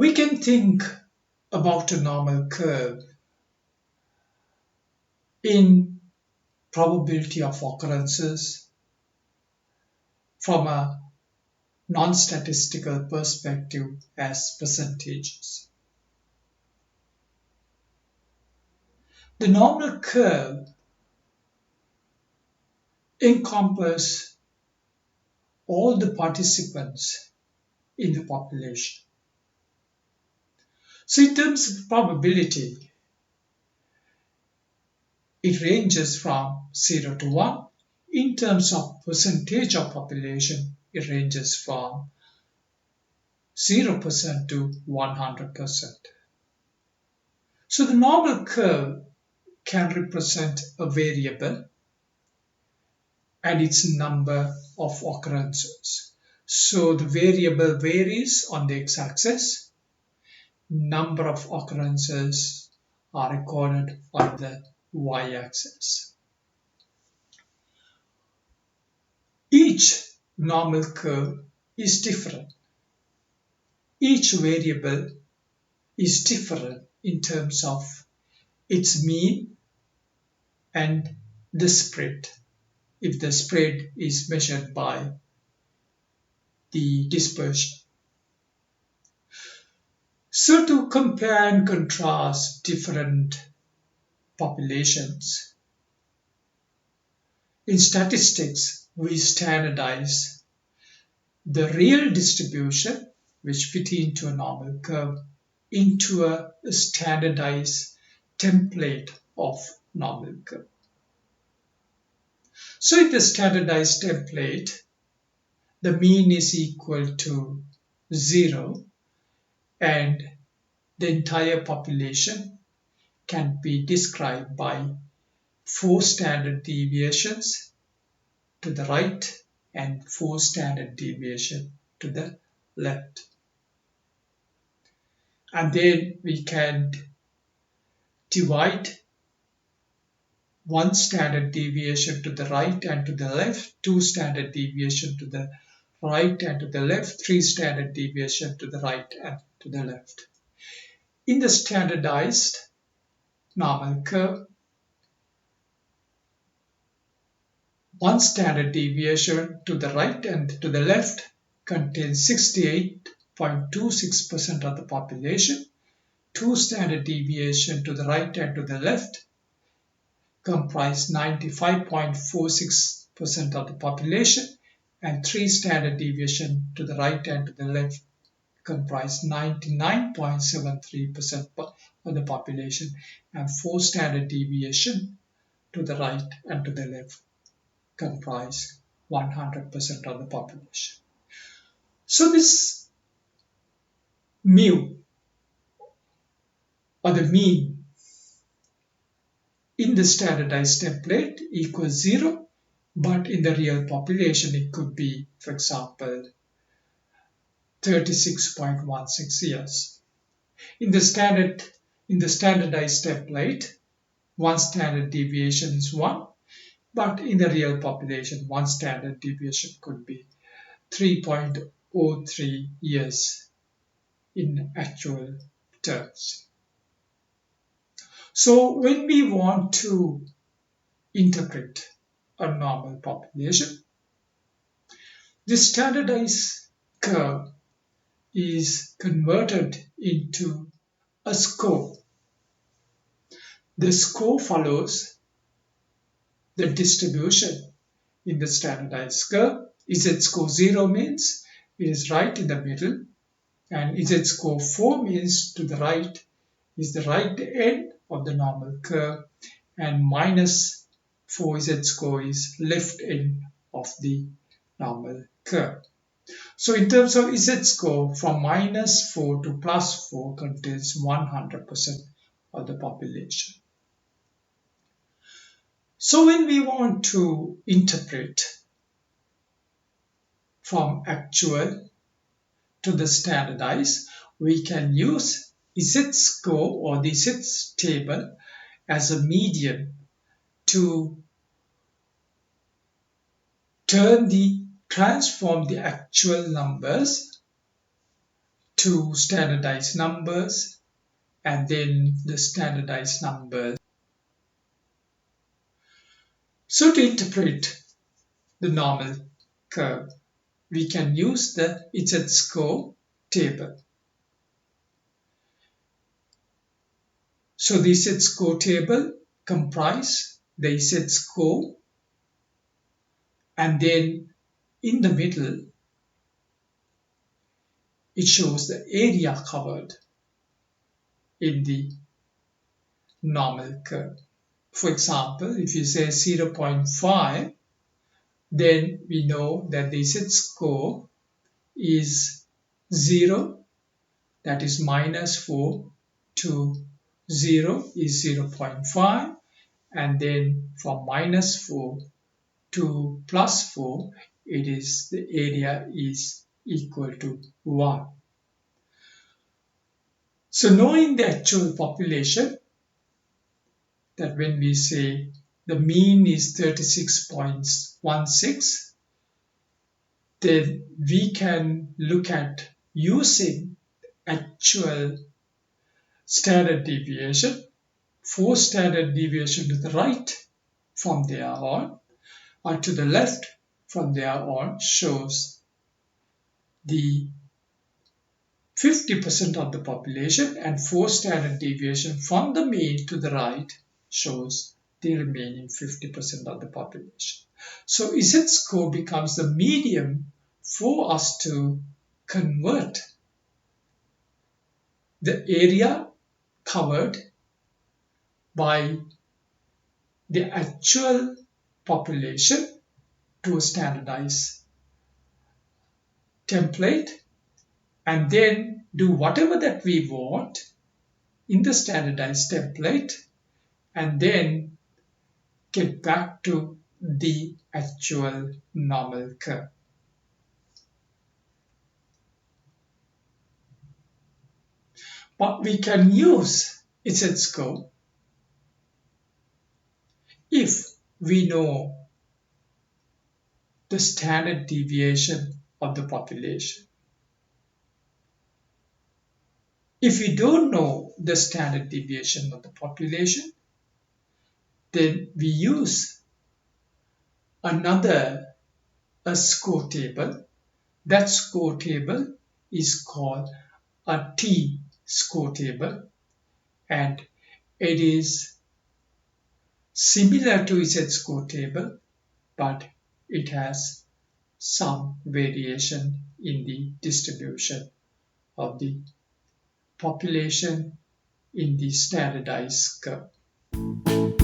We can think about a normal curve in probability of occurrences from a non-statistical perspective as percentages. The normal curve encompasses all the participants in the population. So in terms of probability, it ranges from 0 to 1. In terms of percentage of population, it ranges from 0% to 100%. So the normal curve can represent a variable and its number of occurrences. So the variable varies on the x-axis. Number of occurrences are recorded on the y-axis. Each normal curve is different. Each variable is different in terms of its mean and the spread, if the spread is measured by the dispersion. So to compare and contrast different populations, in statistics we standardize the real distribution which fit into a normal curve into a standardized template of normal curve. So in the standardized template, the mean is equal to 0 and the entire population can be described by 4 standard deviations to the right and 4 standard deviations to the left. And then we can divide 1 standard deviation to the right and to the left, 2 standard deviation to the right and to the left, 3 standard deviation to the right and to the left. In the standardized normal curve, 1 standard deviation to the right and to the left contains 68.26% of the population. 2 standard deviation to the right and to the left comprise 95.46% of the population, and 3 standard deviation to the right and to the left comprise 99.73% of the population, and 4 standard deviation to the right and to the left comprise 100% of the population. So this mu, or the mean, in the standardized template equals 0, but in the real population it could be, for example, 36.16 years. In the standardized template, 1 standard deviation is 1, but in the real population, 1 standard deviation could be 3.03 years in actual terms. So when we want to interpret a normal population, the standardized curve is converted into a score. The score follows the distribution in the standardized curve. Z-score 0 means it is right in the middle, and Z-score 4 means to the right is the right end of the normal curve, and minus 4 Z-score is left end of the normal curve. So in terms of Z-score, from minus 4 to plus 4 contains 100% of the population. So when we want to interpret from actual to the standardized, we can use Z-score or the Z-table as a medium to transform the actual numbers two standardized numbers, and then the standardized numbers. So to interpret the normal curve, we can use the z-score table. So the z-score table comprise the z-score, and then in the middle it shows the area covered in the normal curve. For example, if you say 0.5, then we know that the z-score is 0, that is -4, to 0 is 0.5, and then from -4 to +4, the area is equal to 1. So knowing the actual population, that when we say the mean is 36.16, then we can look at using actual standard deviation, 4 standard deviation to the right from there on, or to the left from there on shows the 50% of the population, and 4 standard deviation from the mean to the right shows the remaining 50% of the population. So z-score becomes the medium for us to convert the area covered by the actual population to a standardized template, and then do whatever that we want in the standardized template, and then get back to the actual normal curve. But we can use z-score if we know the standard deviation of the population. If we don't know the standard deviation of the population, then we use another score table. That score table is called a t-score table, and it is similar to z-score table, but it has some variation in the distribution of the population in the standardized curve.